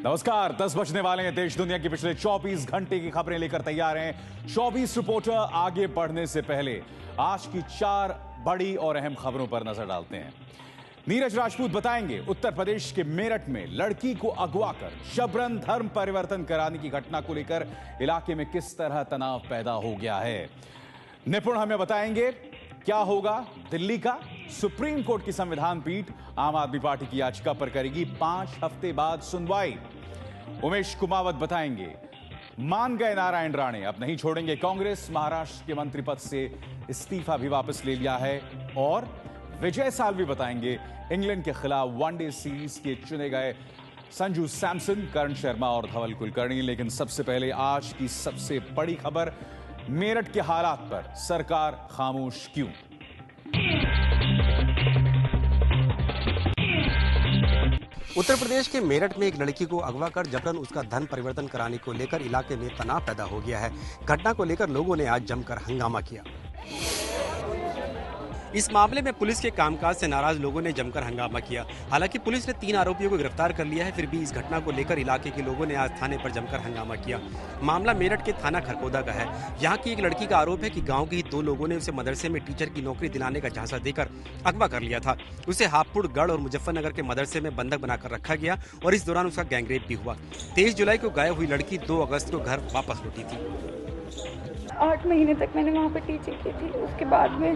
नमस्कार, 10 बजने वाले हैं। देश दुनिया की पिछले 24 घंटे की खबरें लेकर तैयार हैं 24 रिपोर्टर। आगे बढ़ने से पहले आज की 4 बड़ी और अहम खबरों पर नजर डालते हैं। नीरज राजपूत बताएंगे उत्तर प्रदेश के मेरठ में लड़की को अगवा कर जबरन धर्म परिवर्तन कराने की घटना को लेकर इलाके में किस तरह तनाव पैदा हो गया है। निपुण हमें बताएंगे क्या होगा दिल्ली का। सुप्रीम कोर्ट की संविधान पीठ आम आदमी पार्टी की याचिका पर करेगी 5 हफ्ते बाद सुनवाई। उमेश कुमावत बताएंगे मान गए नारायण राणे अब नहीं छोड़ेंगे कांग्रेस। महाराष्ट्र के मंत्री पद से इस्तीफा भी वापस ले लिया है। और विजय सालवी बताएंगे इंग्लैंड के खिलाफ वनडे सीरीज के चुने गए संजू सैमसन, करण शर्मा और धवल कुलकर्णी। लेकिन सबसे पहले आज की सबसे बड़ी खबर, मेरठ के हालात पर सरकार खामोश क्यों। उत्तर प्रदेश के मेरठ में एक लड़की को अगवा कर जबरन उसका धर्म परिवर्तन कराने को लेकर इलाके में तनाव पैदा हो गया है। घटना को लेकर लोगों ने आज जमकर हंगामा किया। इस मामले में पुलिस के कामकाज से नाराज लोगों ने जमकर हंगामा किया। हालांकि पुलिस ने 3 आरोपियों को गिरफ्तार कर लिया है, फिर भी इस घटना को लेकर इलाके के लोगों ने आज थाने पर जमकर हंगामा किया। मामला मेरठ के थाना खरकोदा का है। यहाँ की एक लड़की का आरोप है कि गांव के ही 2 लोगों ने उसे मदरसे में टीचर की नौकरी दिलाने का झांसा देकर अगवा कर लिया था। उसे हापुड़, गढ़ और मुजफ्फरनगर के मदरसे में बंधक बनाकर रखा गया और इस दौरान उसका गैंगरेप भी हुआ। 23 जुलाई को गायब हुई लड़की 2 अगस्त को घर वापस लौटी थी। 8 महीने तक मैंने वहाँ पर टीचिंग की थी। उसके बाद में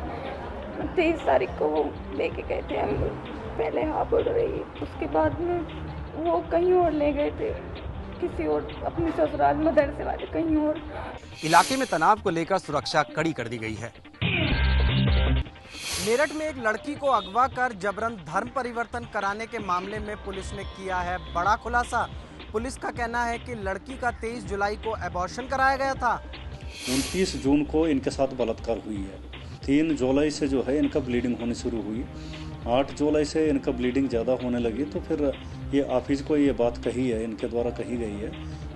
23 तारीख को वो लेके गए थे हम लोग, पहले हापुड़ रही, उसके बाद में वो कहीं और ले गए थे, किसी और अपने ससुराल मदरसे वाले कहीं और। इलाके में तनाव को लेकर सुरक्षा कड़ी कर दी गई है। मेरठ में एक लड़की को अगवा कर जबरन धर्म परिवर्तन कराने के मामले में पुलिस ने किया है बड़ा खुलासा। पुलिस का कहना है कि लड़की का 23 जुलाई को एबॉर्शन कराया गया था। 29 जून को इनके साथ बलात्कार हुई है। 3 जुलाई से जो है इनका ब्लीडिंग होनी शुरू हुई। 8 जुलाई से इनका ब्लीडिंग ज़्यादा होने लगी तो फिर ये ऑफिस को ये बात कही है, इनके द्वारा कही गई है।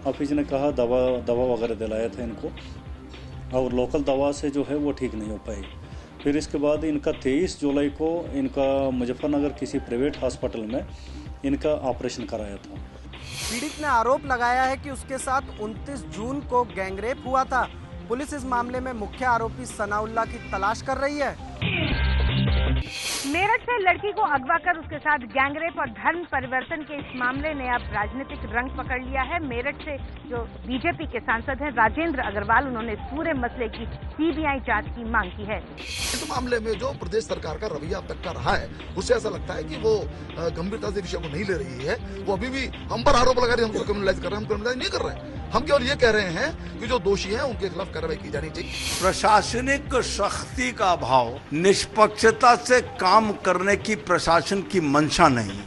ऑफिस ने कहा दवा वगैरह दिलाया था इनको और लोकल दवा से जो है वो ठीक नहीं हो पाई। फिर इसके बाद इनका 23 जुलाई को इनका मुजफ्फरनगर किसी प्राइवेट हॉस्पिटल में इनका ऑपरेशन कराया था। पीड़ित ने आरोप लगाया है कि उसके साथ 29 जून को गैंगरेप हुआ था। पुलिस इस मामले में मुख्य आरोपी सनाउल्लाह की तलाश कर रही है। मेरठ से लड़की को अगवा कर उसके साथ गैंगरेप और धर्म परिवर्तन के इस मामले ने अब राजनीतिक रंग पकड़ लिया है। मेरठ से जो बीजेपी के सांसद हैं राजेंद्र अग्रवाल, उन्होंने इस पूरे मसले की सीबीआई जांच की मांग की है। इस मामले में जो प्रदेश सरकार का रवैया अब तक का रहा है, उससे ऐसा लगता है कि वो गंभीरता से विषय को नहीं ले रही है। वो अभी भी हम पर आरोप लगा रही है, हमको क्रिमिनलाइज कर रहे हैं। हम क्रिमिनलाइज नहीं कर रहे हैं, हम केवल ये कह रहे हैं कि जो दोषी हैं उनके खिलाफ कार्रवाई की जानी चाहिए। प्रशासनिक शक्ति का अभाव, निष्पक्षता से काम करने की प्रशासन की मंशा नहीं,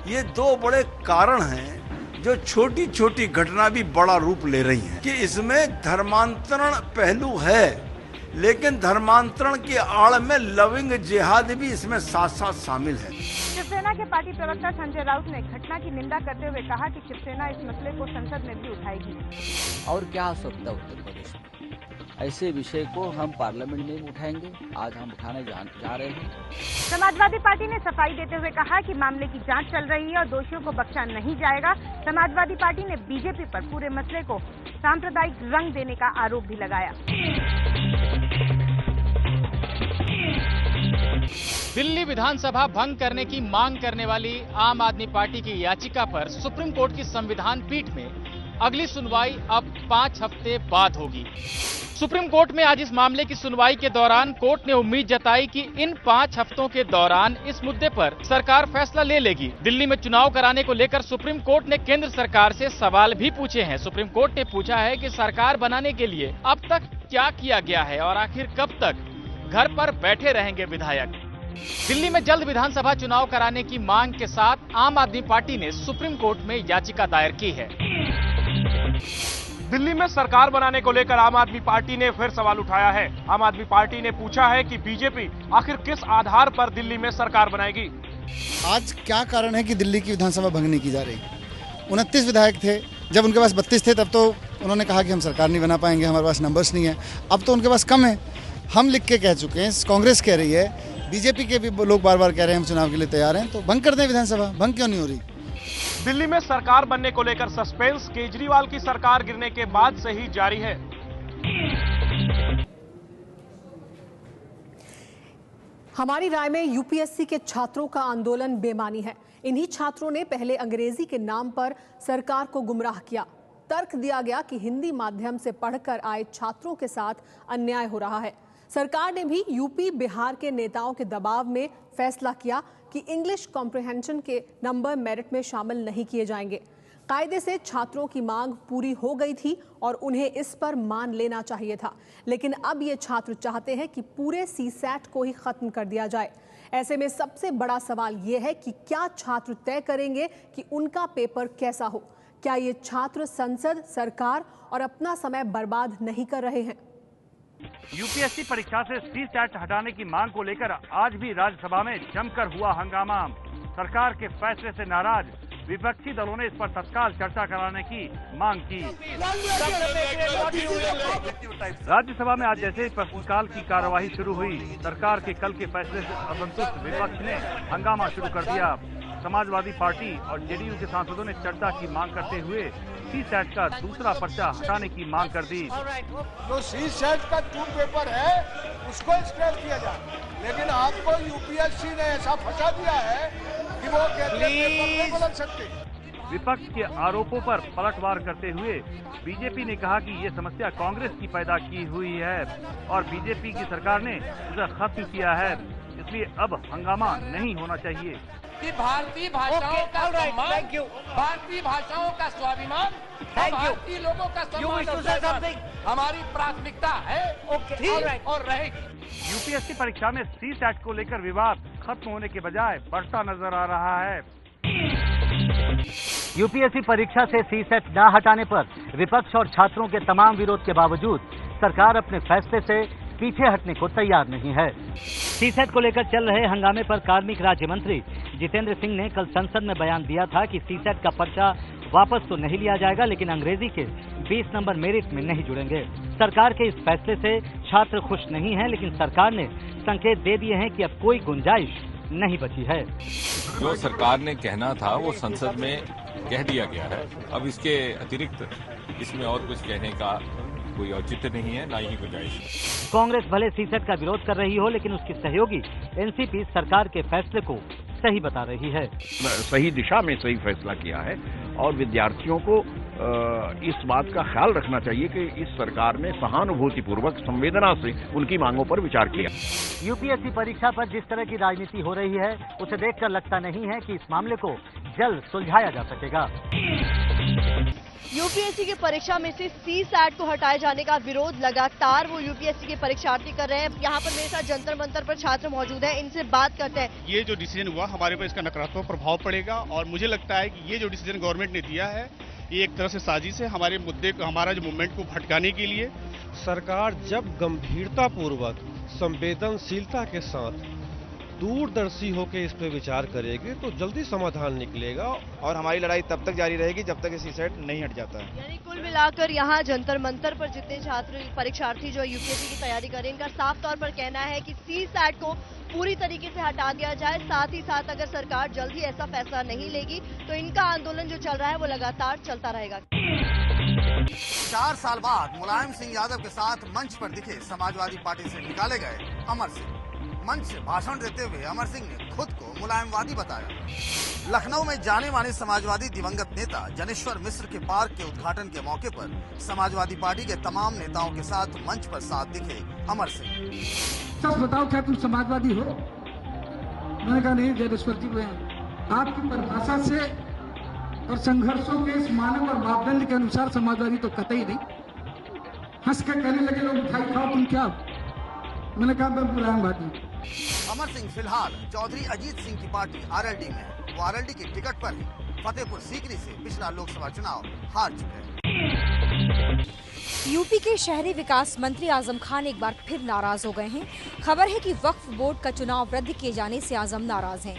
ये 2 बड़े कारण हैं जो छोटी छोटी घटना भी बड़ा रूप ले रही हैं। कि इसमें धर्मांतरण पहलू है, लेकिन धर्मांतरण की आड़ में लविंग जिहाद भी इसमें साथ साथ शामिल है। शिवसेना के पार्टी प्रवक्ता संजय राउत ने घटना की निंदा करते हुए कहा कि शिवसेना इस मसले को संसद में भी उठाएगी। और क्या हो सकता है उत्तर प्रदेश में, ऐसे विषय को हम पार्लियामेंट में उठाएंगे। आज हम उठाने जा रहे हैं। समाजवादी पार्टी ने सफाई देते हुए कहा कि मामले की जांच चल रही है और दोषियों को बख्शा नहीं जाएगा। समाजवादी पार्टी ने बीजेपी पर पूरे मसले को सांप्रदायिक रंग देने का आरोप भी लगाया। दिल्ली विधानसभा भंग करने की मांग करने वाली आम आदमी पार्टी की याचिका पर सुप्रीम कोर्ट की संविधान पीठ में अगली सुनवाई अब 5 हफ्ते बाद होगी। सुप्रीम कोर्ट में आज इस मामले की सुनवाई के दौरान कोर्ट ने उम्मीद जताई कि इन 5 हफ्तों के दौरान इस मुद्दे पर सरकार फैसला ले लेगी। दिल्ली में चुनाव कराने को लेकर सुप्रीम कोर्ट ने केंद्र सरकार से सवाल भी पूछे हैं। सुप्रीम कोर्ट ने पूछा है कि सरकार बनाने के लिए अब तक क्या किया गया है और आखिर कब तक घर पर बैठे रहेंगे विधायक। दिल्ली में जल्द विधानसभा चुनाव कराने की मांग के साथ आम आदमी पार्टी ने सुप्रीम कोर्ट में याचिका दायर की है। दिल्ली में सरकार बनाने को लेकर आम आदमी पार्टी ने फिर सवाल उठाया है। आम आदमी पार्टी ने पूछा है कि बीजेपी आखिर किस आधार पर दिल्ली में सरकार बनाएगी। आज क्या कारण है कि दिल्ली की विधानसभा भंग नहीं की जा रही। 29 विधायक थे, जब उनके पास 32 थे तब तो उन्होंने कहा कि हम सरकार नहीं बना पाएंगे, हमारे पास नंबर्स नहीं है। अब तो उनके पास कम है। हम लिख के कह चुके हैं, कांग्रेस कह रही है, बीजेपी के भी लोग बार बार कह रहे हैं हम चुनाव के लिए तैयार हैं, तो भंग कर दें विधानसभा। भंग क्यों नहीं हो रही? दिल्ली में सरकार बनने को लेकर सस्पेंस केजरीवाल की सरकार गिरने के बाद से ही जारी है। हमारी राय में यूपीएससी के छात्रों का आंदोलन बेमानी है। इन्हीं छात्रों ने पहले अंग्रेजी के नाम पर सरकार को गुमराह किया। तर्क दिया गया कि हिंदी माध्यम से पढ़कर आए छात्रों के साथ अन्याय हो रहा है। सरकार ने भी यूपी बिहार के नेताओं के दबाव में फैसला किया कि इंग्लिश कॉम्प्रिहेंशन के नंबर मेरिट में शामिल नहीं किए जाएंगे। कायदे से छात्रों की मांग पूरी हो गई थी और उन्हें इस पर मान लेना चाहिए था, लेकिन अब ये छात्र चाहते हैं कि पूरे सीसैट को ही खत्म कर दिया जाए। ऐसे में सबसे बड़ा सवाल ये है कि क्या छात्र तय करेंगे कि उनका पेपर कैसा हो? क्या ये छात्र संसद, सरकार और अपना समय बर्बाद नहीं कर रहे हैं? यूपीएससी परीक्षा से सीसैट हटाने की मांग को लेकर आज भी राज्यसभा में जमकर हुआ हंगामा। सरकार के फैसले से नाराज विपक्षी दलों ने इस पर तत्काल चर्चा कराने की मांग की। राज्यसभा में आज जैसे प्रश्नकाल की कार्यवाही शुरू हुई, सरकार के कल के फैसले से असंतुष्ट विपक्ष ने हंगामा शुरू कर दिया। समाजवादी पार्टी और जेडीयू के सांसदों ने चर्चा की मांग करते हुए सीसैट का दूसरा पर्चा हटाने की मांग कर दी। जो सीसैट का 2 पेपर है उसको स्क्रैप किया जाए, लेकिन आपको यूपीएससी ने ऐसा फंसा दिया है कि वो कहते हैं पेपर नहीं बदल सकते। विपक्ष के आरोपों पर पलटवार करते हुए बीजेपी ने कहा कि ये समस्या कांग्रेस की पैदा की हुई है और बीजेपी की सरकार ने उसे खत्म किया है, इसलिए अब हंगामा नहीं होना चाहिए। कि भारतीय भाषाओं का सम्मान, भारतीय भाषाओं का स्वाभिमान, भारतीय लोगों का सम्मान हमारी प्राथमिकता है और रहेगी। यूपीएससी परीक्षा में सीसैट को लेकर विवाद खत्म होने के बजाय बढ़ता नजर आ रहा है। यूपीएससी परीक्षा से सीसैट न हटाने पर विपक्ष और छात्रों के तमाम विरोध के बावजूद सरकार अपने फैसले से पीछे हटने को तैयार नहीं है। सीसैट को लेकर चल रहे हंगामे पर कार्मिक राज्य मंत्री जितेंद्र सिंह ने कल संसद में बयान दिया था कि सीसैट का पर्चा वापस तो नहीं लिया जाएगा, लेकिन अंग्रेजी के 20 नंबर मेरिट में नहीं जुड़ेंगे। सरकार के इस फैसले से छात्र खुश नहीं हैं, लेकिन सरकार ने संकेत दे दिए हैं कि अब कोई गुंजाइश नहीं बची है। जो सरकार ने कहना था वो संसद में कह दिया गया है। अब इसके अतिरिक्त इसमें और कुछ कहने का कोई औचित्य नहीं है, ना ही गुंजाइश। कांग्रेस भले सीसैट का विरोध कर रही हो, लेकिन उसकी सहयोगी एनसीपी सरकार के फैसले को सही बता रही है। सही दिशा में सही फैसला किया है और विद्यार्थियों को इस बात का ख्याल रखना चाहिए कि इस सरकार ने सहानुभूतिपूर्वक संवेदना से उनकी मांगों पर विचार किया। यूपीएससी परीक्षा पर जिस तरह की राजनीति हो रही है, उसे देखकर लगता नहीं है कि इस मामले को जल्द सुलझाया जा सकेगा। यूपीएससी की परीक्षा में से सीसैट को हटाए जाने का विरोध लगातार वो यूपीएससी के परीक्षार्थी कर रहे हैं। यहाँ पर मेरे साथ जंतर मंतर पर छात्र मौजूद हैं, इनसे बात करते हैं। ये जो डिसीजन हुआ हमारे पर इसका नकारात्मक प्रभाव पड़ेगा और मुझे लगता है कि ये जो डिसीजन गवर्नमेंट ने दिया है ये एक तरह से साजिश है हमारे मुद्दे को, हमारा जो मूवमेंट को भटकाने के लिए। सरकार जब गंभीरतापूर्वक संवेदनशीलता के साथ दूरदर्शी होकर इस पे विचार करेगी तो जल्दी समाधान निकलेगा और हमारी लड़ाई तब तक जारी रहेगी जब तक सीसैट नहीं हट जाता है। यानी कुल मिलाकर यहाँ जंतर मंतर पर जितने छात्र परीक्षार्थी जो यूपीएससी की तैयारी करें, इनका साफ तौर पर कहना है कि सीसैट को पूरी तरीके से हटा दिया जाए। साथ ही साथ अगर सरकार जल्द ही ऐसा फैसला नहीं लेगी तो इनका आंदोलन जो चल रहा है वो लगातार चलता रहेगा। 4 साल बाद मुलायम सिंह यादव के साथ मंच पर दिखे समाजवादी पार्टी से निकाले गए अमर सिंह। मंच से भाषण देते हुए अमर सिंह ने खुद को मुलायमवादी बताया। लखनऊ में जाने माने समाजवादी दिवंगत नेता जनेश्वर मिश्र के पार्क के उद्घाटन के मौके पर समाजवादी पार्टी के तमाम नेताओं के साथ मंच पर साथ दिखे अमर सिंह। सच बताओ, क्या तुम समाजवादी हो? मैंने कहा नहीं जनेश्वर जी, आपकी परिभाषा से और संघर्षों के इस मानव और मापदंड के अनुसार समाजवादी तो कतई नहीं। हंस के कहने लगे लोग, मिठाई खाओ, तुम क्या? मैंने कहा मैं मुलायमवादी। अमर सिंह फिलहाल चौधरी अजीत सिंह की पार्टी आरएलडी में। वो आरएलडी की टिकट पर ही फतेहपुर सीकरी से पिछला लोकसभा चुनाव हार चुके हैं। यूपी के शहरी विकास मंत्री आजम खान एक बार फिर नाराज हो गए हैं। खबर है कि वक्फ बोर्ड का चुनाव रद्द किए जाने से आजम नाराज हैं।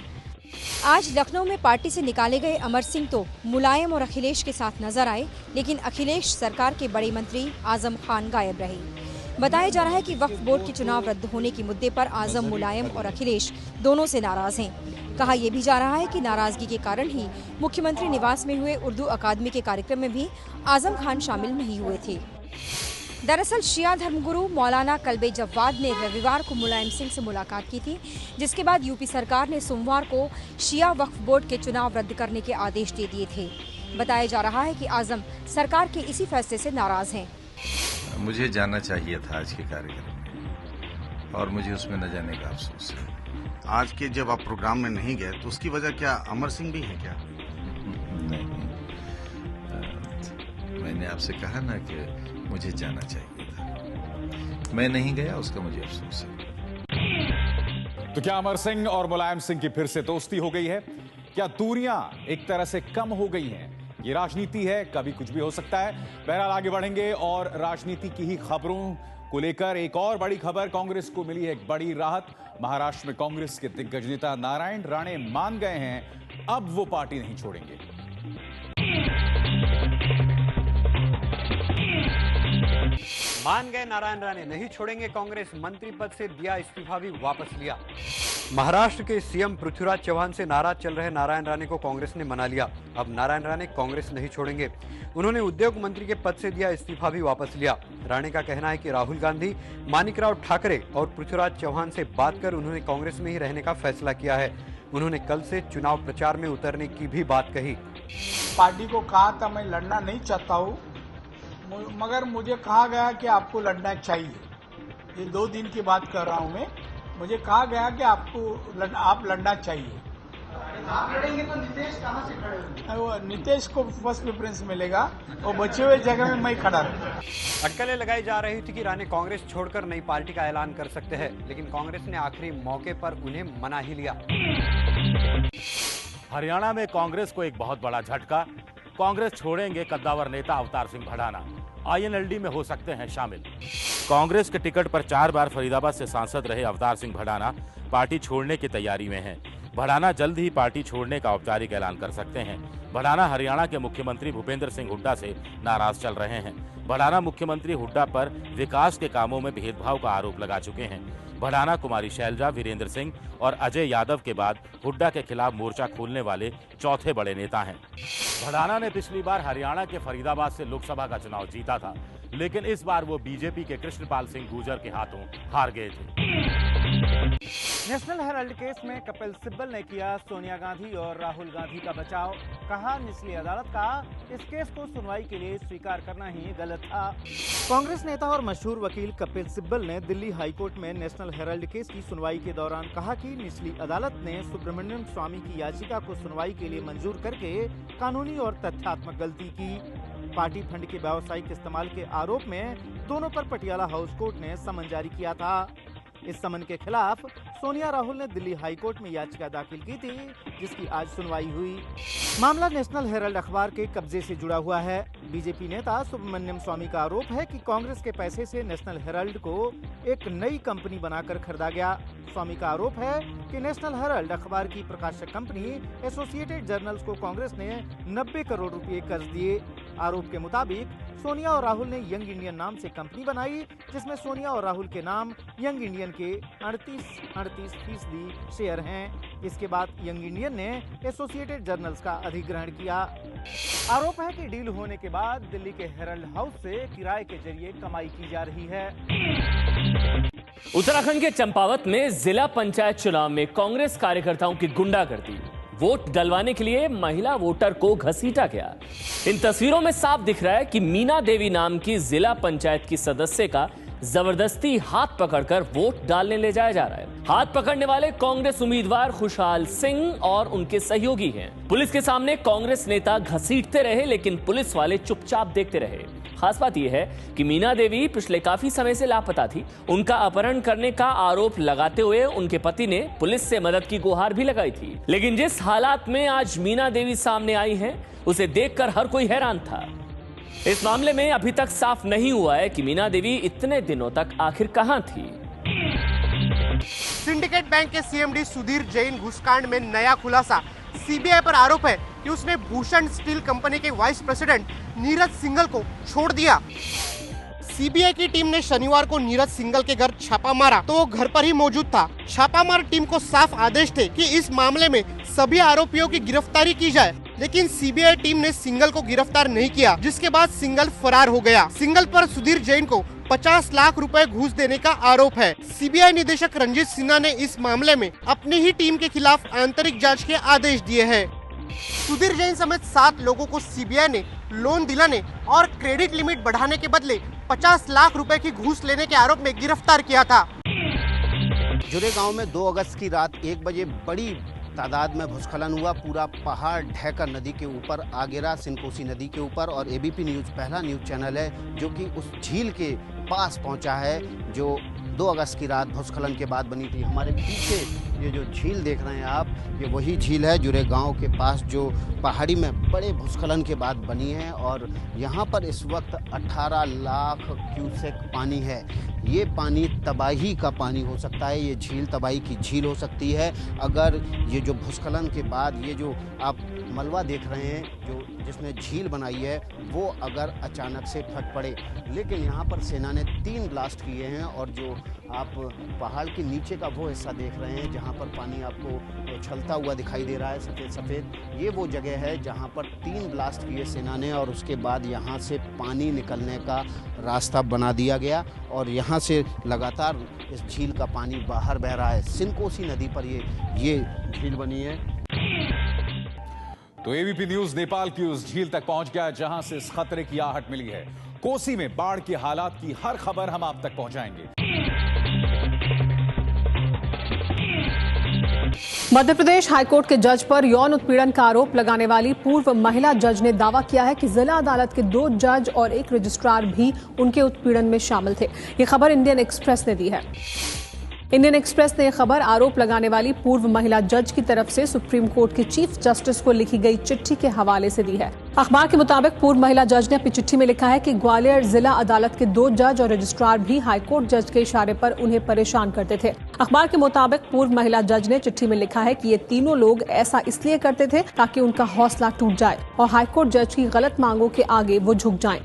आज लखनऊ में पार्टी से निकाले गए अमर सिंह तो मुलायम और अखिलेश के साथ नजर आए, लेकिन अखिलेश सरकार के बड़े मंत्री आजम खान गायब रहे। बताया जा रहा है कि वक्फ बोर्ड के चुनाव रद्द होने के मुद्दे पर आजम, मुलायम और अखिलेश दोनों से नाराज हैं। कहा यह भी जा रहा है कि नाराजगी के कारण ही मुख्यमंत्री निवास में हुए उर्दू अकादमी के कार्यक्रम में भी आजम खान शामिल नहीं हुए थे। दरअसल शिया धर्मगुरु मौलाना कल्बे जव्वाद ने रविवार को मुलायम सिंह से मुलाकात की थी, जिसके बाद यूपी सरकार ने सोमवार को शिया वक्फ बोर्ड के चुनाव रद्द करने के आदेश दे दिए थे। बताया जा रहा है कि आजम सरकार के इसी फैसले से नाराज हैं। मुझे जाना चाहिए था आज के कार्यक्रम में और मुझे उसमें न जाने का अफसोस है। आज के जब आप प्रोग्राम में नहीं गए तो उसकी वजह क्या अमर सिंह भी है क्या? नहीं, मैंने आपसे कहा ना कि मुझे जाना चाहिए था, मैं नहीं गया, उसका मुझे अफसोस है। तो क्या अमर सिंह और मुलायम सिंह की फिर से दोस्ती हो गई है? क्या दूरियां एक तरह से कम हो गई हैं? ये राजनीति है, कभी कुछ भी हो सकता है। बहरहाल आगे बढ़ेंगे और राजनीति की ही खबरों को लेकर एक और बड़ी खबर, कांग्रेस को मिली है एक बड़ी राहत। महाराष्ट्र में कांग्रेस के दिग्गज नेता नारायण राणे मान गए हैं अब वो पार्टी नहीं छोड़ेंगे। मान गए नारायण राणे नहीं छोड़ेंगे कांग्रेस, मंत्री पद से दिया इस्तीफा भी वापस लिया। महाराष्ट्र के सीएम पृथ्वीराज चौहान से नाराज चल रहे नारायण राणे को कांग्रेस ने मना लिया। अब नारायण राणे कांग्रेस नहीं छोड़ेंगे। उन्होंने उद्योग मंत्री के पद से दिया इस्तीफा भी वापस लिया। राणे का कहना है कि राहुल गांधी, मानिकराव ठाकरे और पृथ्वीराज चौहान से बात कर उन्होंने कांग्रेस में ही रहने का फैसला किया है। उन्होंने कल से चुनाव प्रचार में उतरने की भी बात कही। पार्टी को कहा था मैं लड़ना नहीं चाहता हूँ, मगर मुझे कहा गया कि आपको लड़ना चाहिए। ये 2 दिन की बात कर रहा हूँ मैं। मुझे कहा गया कि आप लड़ना चाहिए। आप लड़ेंगे तो नीतीश कहाँ से खड़े होंगे? वो नीतीश को फर्स्ट प्रेफरेंस मिलेगा और बचे हुए जगह में मैं खड़ा रहूंगा। अटकलें लगाई जा रही थी कि राणे कांग्रेस छोड़कर नई पार्टी का ऐलान कर सकते हैं, लेकिन कांग्रेस ने आखिरी मौके पर उन्हें मना ही लिया। हरियाणा में कांग्रेस को एक बहुत बड़ा झटका। कांग्रेस छोड़ेंगे कद्दावर नेता अवतार सिंह भड़ाना, आईएनएलडी में हो सकते हैं शामिल। कांग्रेस के टिकट पर 4 बार फरीदाबाद से सांसद रहे अवतार सिंह भड़ाना पार्टी छोड़ने की तैयारी में हैं। भड़ाना जल्द ही पार्टी छोड़ने का औपचारिक ऐलान कर सकते हैं। भड़ाना हरियाणा के मुख्यमंत्री भूपेंद्र सिंह हुड्डा से नाराज चल रहे हैं। भड़ाना मुख्यमंत्री हुड्डा पर विकास के कामों में भेदभाव का आरोप लगा चुके हैं। भड़ाना कुमारी शैलजा, वीरेंद्र सिंह और अजय यादव के बाद हुड्डा के खिलाफ मोर्चा खोलने वाले चौथे बड़े नेता हैं। भड़ाना ने पिछली बार हरियाणा के फरीदाबाद से लोकसभा का चुनाव जीता था, लेकिन इस बार वो बीजेपी के कृष्णपाल सिंह गुर्जर के हाथों हार गए थे। नेशनल हेराल्ड केस में कपिल सिब्बल ने किया सोनिया गांधी और राहुल गांधी का बचाव। कहा निचली अदालत का इस केस को सुनवाई के लिए स्वीकार करना ही गलत था। कांग्रेस नेता और मशहूर वकील कपिल सिब्बल ने दिल्ली हाईकोर्ट में नेशनल हेराल्ड केस की सुनवाई के दौरान कहा कि निचली अदालत ने सुब्रमण्यम स्वामी की याचिका को सुनवाई के लिए मंजूर करके कानूनी और तथ्यात्मक गलती की। पार्टी फंड के व्यावसायिक इस्तेमाल के आरोप में दोनों पर पटियाला हाउस कोर्ट ने समन जारी किया था। इस समन के खिलाफ सोनिया राहुल ने दिल्ली हाईकोर्ट में याचिका दाखिल की थी, जिसकी आज सुनवाई हुई। मामला नेशनल हेराल्ड अखबार के कब्जे से जुड़ा हुआ है। बीजेपी नेता सुब्रमण्यम स्वामी का आरोप है कि कांग्रेस के पैसे से नेशनल हेराल्ड को एक नई कंपनी बनाकर खरीदा गया। स्वामी का आरोप है कि नेशनल हेराल्ड अखबार की प्रकाशक कंपनी एसोसिएटेड जर्नल्स को कांग्रेस ने 90 करोड़ रुपए कर्ज दिए। आरोप के मुताबिक सोनिया और राहुल ने यंग इंडियन नाम से कंपनी बनाई, जिसमें सोनिया और राहुल के नाम यंग इंडियन के 38% शेयर हैं। इसके बाद यंग इंडियन ने एसोसिएटेड जर्नल्स का अधिग्रहण किया। आरोप है कि डील होने के बाद दिल्ली के हेराल्ड हाउस से किराए के जरिए कमाई की जा रही है। उत्तराखंड के चंपावत में जिला पंचायत चुनाव में कांग्रेस कार्यकर्ताओं की गुंडागर्दी, वोट डलवाने के लिए महिला वोटर को घसीटा गया। इन तस्वीरों में साफ दिख रहा है कि मीना देवी नाम की जिला पंचायत की सदस्य का जबरदस्ती हाथ पकड़कर वोट डालने ले जाया जा रहा है। हाथ पकड़ने वाले कांग्रेस उम्मीदवार खुशहाल सिंह और उनके सहयोगी हैं। पुलिस के सामने कांग्रेस नेता घसीटते रहे, लेकिन पुलिस वाले चुपचाप देखते रहे। खास बात यह है कि मीना देवी पिछले काफी समय से लापता थी। उनका अपहरण करने का आरोप लगाते हुए उनके पति ने पुलिस से मदद की गुहार भी लगाई थी, लेकिन जिस हालात में आज मीना देवी सामने आई हैं, उसे देखकर हर कोई हैरान था। इस मामले में अभी तक साफ नहीं हुआ है कि मीना देवी इतने दिनों तक आखिर कहां थी। सिंडिकेट बैंक के सीएमडी सुधीर जैन घूसकांड में नया खुलासा। सीबीआई पर आरोप है कि उसने भूषण स्टील कंपनी के वाइस प्रेसिडेंट नीरज सिंघल को छोड़ दिया। सीबीआई की टीम ने शनिवार को नीरज सिंघल के घर छापा मारा तो वो घर पर ही मौजूद था। छापामार टीम को साफ आदेश थे कि इस मामले में सभी आरोपियों की गिरफ्तारी की जाए, लेकिन सीबीआई टीम ने सिंघल को गिरफ्तार नहीं किया, जिसके बाद सिंघल फरार हो गया। सिंघल पर सुधीर जैन को 50 लाख रुपए घूस देने का आरोप है। सीबीआई निदेशक रंजीत सिन्हा ने इस मामले में अपनी ही टीम के खिलाफ आंतरिक जांच के आदेश दिए हैं। सुधीर जैन समेत 7 लोगों को सीबीआई ने लोन दिलाने और क्रेडिट लिमिट बढ़ाने के बदले 50 लाख रुपए की घूस लेने के आरोप में गिरफ्तार किया था। जुरे गांव में 2 अगस्त की रात 1 बजे बड़ी तादाद में भूस्खलन हुआ। पूरा पहाड़ ढहकर नदी के ऊपर आ गिरा, सिनकोसी नदी के ऊपर। और एबीपी न्यूज़ पहला न्यूज़ चैनल है जो कि उस झील के पास पहुंचा है जो 2 अगस्त की रात भूस्खलन के बाद बनी थी। हमारे पीछे ये जो झील देख रहे हैं आप, ये वही झील है जुरे गांव के पास जो पहाड़ी में बड़े भूस्खलन के बाद बनी है। और यहाँ पर इस वक्त 18 लाख क्यूसेक पानी है। ये पानी तबाही का पानी हो सकता है, ये झील तबाही की झील हो सकती है अगर ये जो भूस्खलन के बाद ये जो आप मलबा देख रहे हैं जो जिसने झील बनाई है वो अगर अचानक से फट पड़े। लेकिन यहाँ पर सेना ने 3 ब्लास्ट किए हैं और जो आप पहाड़ के नीचे का वो हिस्सा देख रहे हैं जहाँ पर पानी आपको उछलता हुआ दिखाई दे रहा है सफ़ेद सफ़ेद, ये वो जगह है जहाँ पर 3 ब्लास्ट किए सेना ने और उसके बाद यहाँ से पानी निकलने का रास्ता बना दिया गया और यहाँ से लगातार इस झील का पानी बाहर बह रहा है। सिनकोसी नदी पर ये झील बनी है। तो एबीपी न्यूज नेपाल की उस झील तक पहुंच गया जहां से इस खतरे की आहट मिली है। कोसी में बाढ़ के हालात की हर खबर हम आप तक पहुंचाएंगे। मध्य प्रदेश हाईकोर्ट के जज पर यौन उत्पीड़न का आरोप लगाने वाली पूर्व महिला जज ने दावा किया है कि जिला अदालत के 2 जज और 1 रजिस्ट्रार भी उनके उत्पीड़न में शामिल थे। ये खबर इंडियन एक्सप्रेस ने दी है। इंडियन एक्सप्रेस ने यह खबर आरोप लगाने वाली पूर्व महिला जज की तरफ से सुप्रीम कोर्ट के चीफ जस्टिस को लिखी गई चिट्ठी के हवाले से दी है। अखबार के मुताबिक पूर्व महिला जज ने अपनी चिट्ठी में लिखा है कि ग्वालियर जिला अदालत के 2 जज और रजिस्ट्रार भी हाईकोर्ट जज के इशारे पर उन्हें परेशान करते थे। अखबार के मुताबिक पूर्व महिला जज ने चिट्ठी में लिखा है कि ये तीनों लोग ऐसा इसलिए करते थे ताकि उनका हौसला टूट जाए और हाईकोर्ट जज की गलत मांगों के आगे वो झुक जाएं।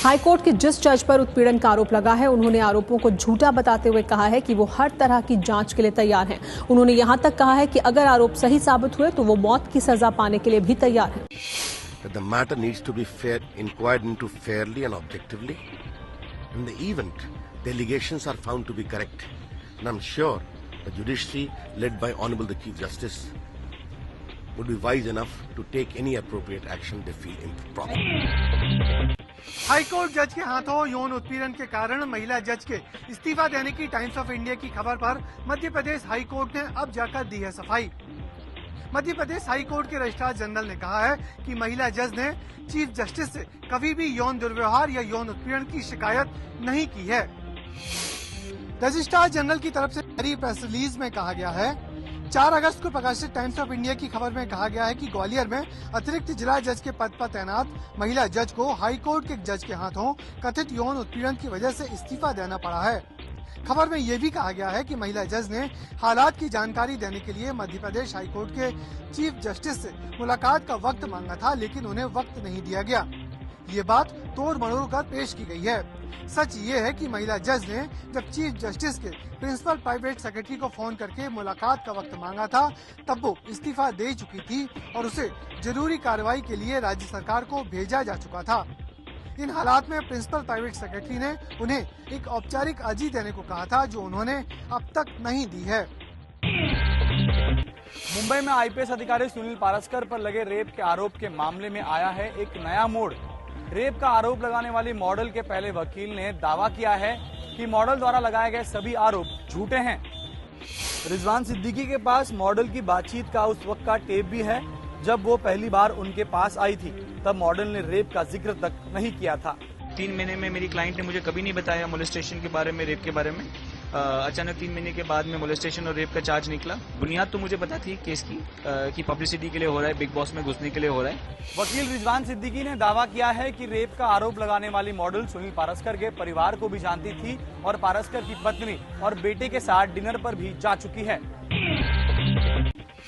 हाईकोर्ट के जिस जज पर उत्पीड़न का आरोप लगा है उन्होंने आरोपों को झूठा बताते हुए कहा है कि वो हर तरह की जांच के लिए तैयार हैं। उन्होंने यहां तक कहा है कि अगर आरोप सही साबित हुए तो वो मौत की सजा पाने के लिए भी तैयार हैं। The matter needs to be inquired into fairly and objectively. In the event the allegations are found to be correct, and I'm sure the judiciary led by Honorable the Chief Justice would be wise enough to take any appropriate action they feel proper. High court जज के हाथों यौन उत्पीड़न के कारण महिला जज के इस्तीफा देने की टाइम्स ऑफ इंडिया की खबर पर मध्य प्रदेश हाईकोर्ट ने अब जाकर दी है सफाई। मध्य प्रदेश हाईकोर्ट के रजिस्ट्रार जनरल ने कहा है कि महिला जज ने चीफ जस्टिस से कभी भी यौन दुर्व्यवहार या यौन उत्पीड़न की शिकायत नहीं की है। रजिस्ट्रार जनरल की तरफ से जारी प्रेस रिलीज में कहा गया है 4 अगस्त को प्रकाशित टाइम्स ऑफ इंडिया की खबर में कहा गया है कि ग्वालियर में अतिरिक्त जिला जज के पद पर तैनात महिला जज को हाईकोर्ट के जज के हाथों कथित यौन उत्पीड़न की वजह से इस्तीफा देना पड़ा है। खबर में ये भी कहा गया है कि महिला जज ने हालात की जानकारी देने के लिए मध्य प्रदेश हाईकोर्ट के चीफ जस्टिस से मुलाकात का वक्त मांगा था, लेकिन उन्हें वक्त नहीं दिया गया। ये बात तोड़ मरोड़ कर पेश की गई है। सच ये है कि महिला जज ने जब चीफ जस्टिस के प्रिंसिपल प्राइवेट सेक्रेटरी को फोन करके मुलाकात का वक्त मांगा था तब वो इस्तीफा दे चुकी थी और उसे जरूरी कार्रवाई के लिए राज्य सरकार को भेजा जा चुका था। इन हालात में प्रिंसिपल प्राइवेट सेक्रेटरी ने उन्हें एक औपचारिक अर्जी देने को कहा था जो उन्होंने अब तक नहीं दी है। मुंबई में आईपीएस अधिकारी सुनील पारस्कर पर लगे रेप के आरोप के मामले में आया है एक नया मोड़। रेप का आरोप लगाने वाली मॉडल के पहले वकील ने दावा किया है कि मॉडल द्वारा लगाए गए सभी आरोप झूठे हैं। रिजवान सिद्दीकी के पास मॉडल की बातचीत का उस वक्त का टेप भी है जब वो पहली बार उनके पास आई थी। तब मॉडल ने रेप का जिक्र तक नहीं किया था। 3 महीने में मेरी क्लाइंट ने मुझे कभी नहीं बताया मोलेस्टेशन के बारे में, रेप के बारे में। अचानक 3 महीने के बाद में मोलेस्टेशन और रेप का चार्ज निकला। बुनियाद तो मुझे पता थी केस की कि पब्लिसिटी के लिए हो रहा है, बिग बॉस में घुसने के लिए हो रहा है। वकील रिजवान सिद्दीकी ने दावा किया है कि रेप का आरोप लगाने वाली मॉडल सुनील पारस्कर के परिवार को भी जानती थी और पारस्कर की पत्नी और बेटे के साथ डिनर पर भी जा चुकी है।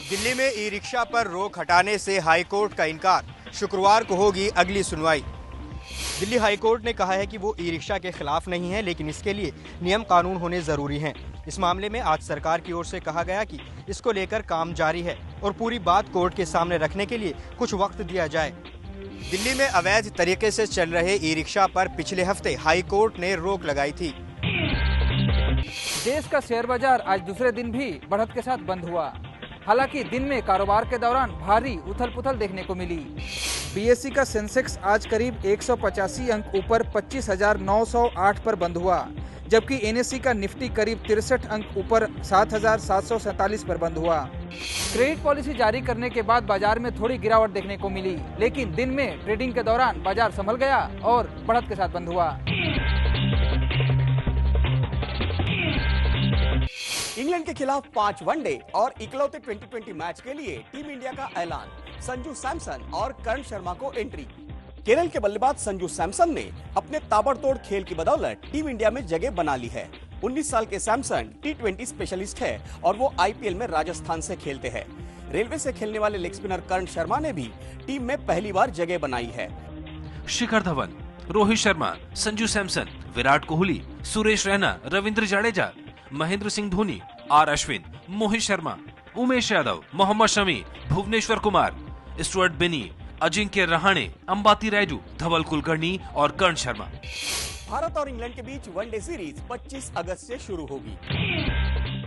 दिल्ली में ई रिक्शा पर रोक हटाने से हाईकोर्ट का इनकार। शुक्रवार को होगी अगली सुनवाई। दिल्ली हाईकोर्ट ने कहा है कि वो ई रिक्शा के खिलाफ नहीं है, लेकिन इसके लिए नियम कानून होने जरूरी हैं। इस मामले में आज सरकार की ओर से कहा गया कि इसको लेकर काम जारी है और पूरी बात कोर्ट के सामने रखने के लिए कुछ वक्त दिया जाए। दिल्ली में अवैध तरीके से चल रहे ई रिक्शा पर पिछले हफ्ते हाई कोर्ट ने रोक लगाई थी। देश का शेयर बाजार आज दूसरे दिन भी बढ़त के साथ बंद हुआ। हालांकि दिन में कारोबार के दौरान भारी उथल-पुथल देखने को मिली। बीएसई का सेंसेक्स आज करीब 185 अंक ऊपर 25,908 पर बंद हुआ, जबकि एनएसई का निफ्टी करीब 63 अंक ऊपर 7,747 पर बंद हुआ। क्रेडिट पॉलिसी जारी करने के बाद बाजार में थोड़ी गिरावट देखने को मिली, लेकिन दिन में ट्रेडिंग के दौरान बाजार संभल गया और बढ़त के साथ बंद हुआ। इंग्लैंड के खिलाफ 5 वनडे और इकलौते 2020 मैच के लिए टीम इंडिया का ऐलान। संजू सैमसन और करण शर्मा को एंट्री। केरल के बल्लेबाज संजू सैमसन ने अपने ताबड़तोड़ खेल की बदौलत टीम इंडिया में जगह बना ली है। 19 साल के सैमसन T20 स्पेशलिस्ट है और वो आईपीएल में राजस्थान से खेलते हैं। रेलवे से खेलने वाले लेग स्पिनर करण शर्मा ने भी टीम में पहली बार जगह बनाई है। शिखर धवन, रोहित शर्मा, संजू सैमसन, विराट कोहली, सुरेश रैना, रविंद्र जडेजा, महेंद्र सिंह धोनी, आर अश्विन, मोहित शर्मा, उमेश यादव, मोहम्मद शमी, भुवनेश्वर कुमार, स्टुअर्ट बिनी, अजिंक्य रहाणे, अंबाती रायडू, धवल कुलकर्णी और कर्ण शर्मा। भारत और इंग्लैंड के बीच वनडे सीरीज 25 अगस्त से शुरू होगी।